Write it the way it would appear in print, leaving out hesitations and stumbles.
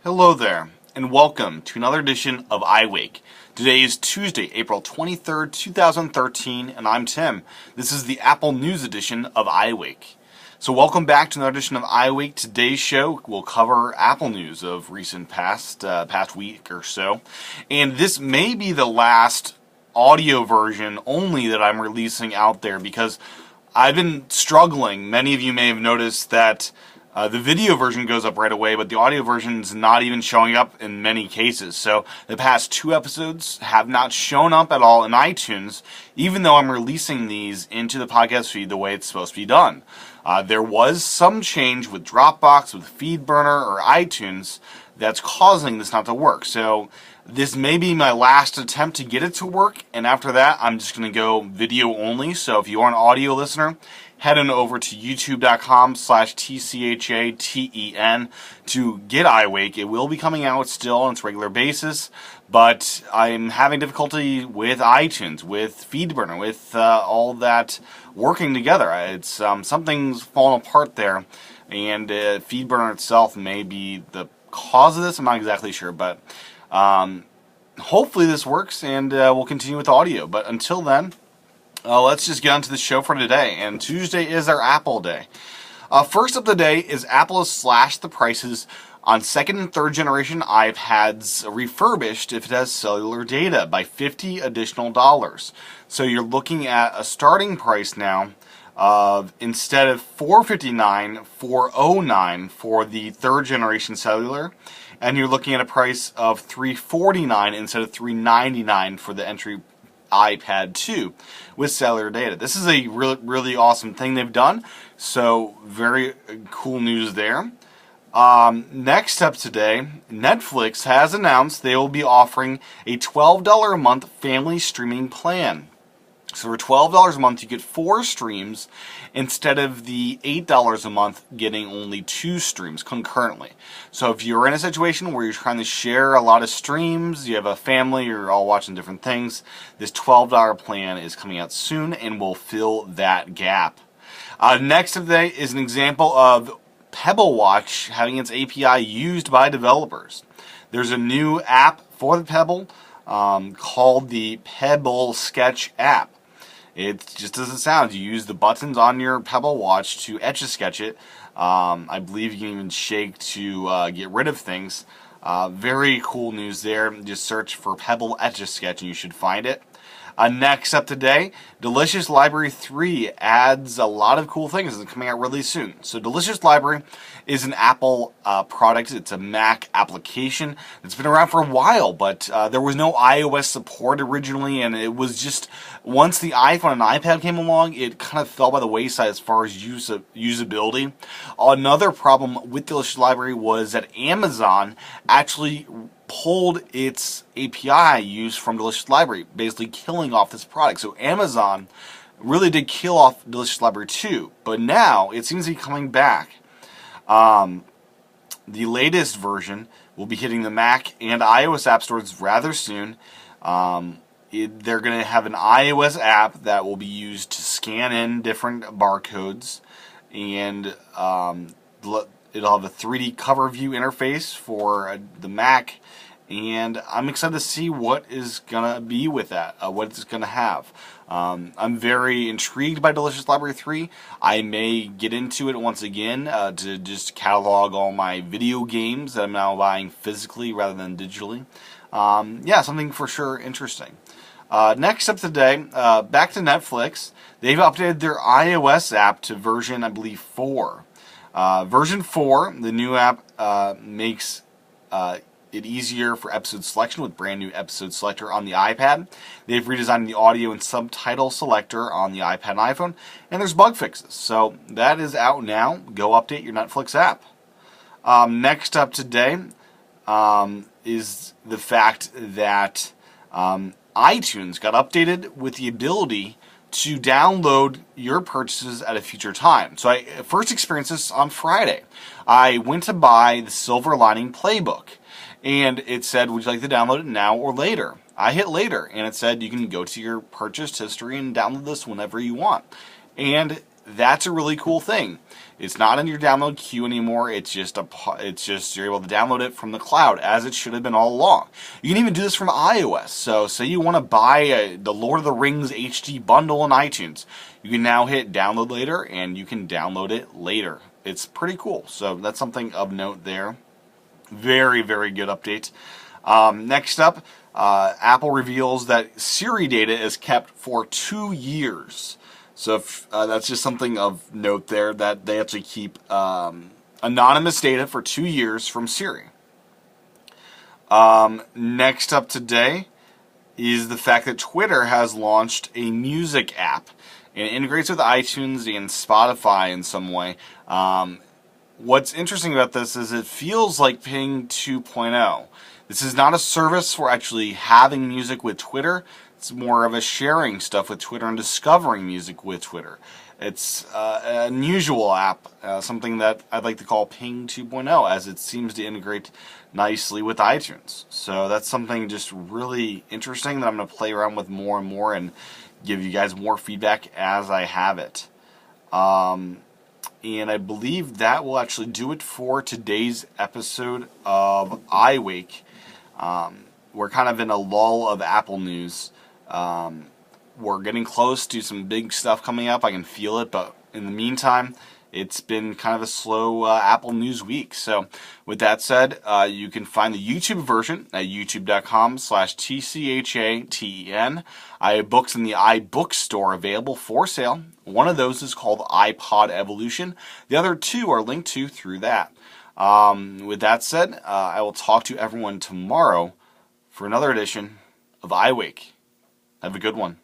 Hello there, and welcome to another edition of iWake. Today is Tuesday, April 23rd, 2013, and I'm Tim. This is the Apple News edition of iWake. So welcome back to another edition of iWake. Today's show will cover Apple news of recent past week or so. And this may be the last audio version only that I'm releasing out there because I've been struggling. Many of you may have noticed that the video version goes up right away, but the audio version is not even showing up in many cases. So the past two episodes have not shown up at all in iTunes, even though I'm releasing these into the podcast feed the way it's supposed to be done. There was some change with Dropbox, with FeedBurner, or iTunes that's causing this not to work. So this may be my last attempt to get it to work, and after that, I'm just going to go video only. So if you are an audio listener, head on over to youtube.com/tchaten to get iWake. It will be coming out still on its regular basis, but I'm having difficulty with iTunes, with FeedBurner, with all that working together. It's something's fallen apart there, and FeedBurner itself may be the cause of this. I'm not exactly sure, but hopefully this works, and we'll continue with audio. But until then, let's just get on to the show for today. And Tuesday is our Apple Day. First up today is Apple has slashed the prices on second and third generation iPads refurbished if it has cellular data by $50 additional. So you're looking at a starting price now of, instead of $459, $409 for the third generation cellular, and you're looking at a price of $349 instead of $399 for the entry iPad 2 with cellular data. This is a really awesome thing they've done, so very cool news there. Next up today, Netflix has announced they will be offering a $12 a month family streaming plan. So for $12 a month, you get 4 streams instead of the $8 a month getting only 2 streams concurrently. So if you're in a situation where you're trying to share a lot of streams, you have a family, you're all watching different things, this $12 plan is coming out soon and will fill that gap. Next up today is an example of Pebble Watch having its API used by developers. There's a new app for the Pebble called the Pebble Sketch app. It just doesn't sound. You use the buttons on your Pebble Watch to Etch-a-Sketch it. I believe you can even shake to get rid of things. Very cool news there. Just search for Pebble Etch-a-Sketch and you should find it. Next up today, Delicious Library 3 adds a lot of cool things. It's coming out really soon. So Delicious Library is an Apple product. It's a Mac application. It's been around for a while, but there was no iOS support originally, and it was just, once the iPhone and iPad came along, it kind of fell by the wayside as far as usability. Another problem with Delicious Library was that Amazon actually pulled its API use from Delicious Library, basically killing off this product. So Amazon really did kill off Delicious Library 2, but now it seems to be coming back. The latest version will be hitting the Mac and iOS app stores rather soon. They're going to have an iOS app that will be used to scan in different barcodes, and it'll have a 3D cover view interface for the Mac, and I'm excited to see what is going to be with that, what it's going to have. I'm very intrigued by Delicious Library 3. I may get into it once again to just catalog all my video games that I'm now buying physically rather than digitally. Yeah, something for sure interesting. Next up today, back to Netflix. They've updated their iOS app to version, I believe, 4. Version 4, the new app, makes it easier for episode selection with brand new episode selector on the iPad. They've redesigned the audio and subtitle selector on the iPad and iPhone, and there's bug fixes. So that is out now. Go update your Netflix app. Next up today is the fact that iTunes got updated with the ability to download your purchases at a future time. So I first experienced this on Friday. I went to buy the Silver Lining Playbook, and it said, would you like to download it now or later? I hit later, and it said you can go to your purchase history and download this whenever you want. And that's a really cool thing. It's not in your download queue anymore. It's just you're able to download it from the cloud, as it should have been all along. You can even do this from iOS. So say you want to buy the Lord of the Rings HD bundle in iTunes. You can now hit download later, and you can download it later. It's pretty cool. So that's something of note there. Very, very good update. Next up, Apple reveals that Siri data is kept for 2 years. So if, that's just something of note there, that they actually keep anonymous data for 2 years from Siri. Next up today is the fact that Twitter has launched a music app. And it integrates with iTunes and Spotify in some way. What's interesting about this is it feels like Ping 2.0. This is not a service for actually having music with Twitter. It's more of a sharing stuff with Twitter and discovering music with Twitter. It's an unusual app, something that I'd like to call Ping 2.0, as it seems to integrate nicely with iTunes. So that's something just really interesting that I'm going to play around with more and more and give you guys more feedback as I have it. And I believe that will actually do it for today's episode of iWake. We're kind of in a lull of Apple news. We're getting close to some big stuff coming up. I can feel it, but in the meantime, it's been kind of a slow Apple News week. So with that said, you can find the YouTube version at youtube.com/TCHATEN. I have books in the iBook store available for sale. One of those is called iPod Evolution. The other two are linked to through that. With that said, I will talk to everyone tomorrow for another edition of iWake. Have a good one.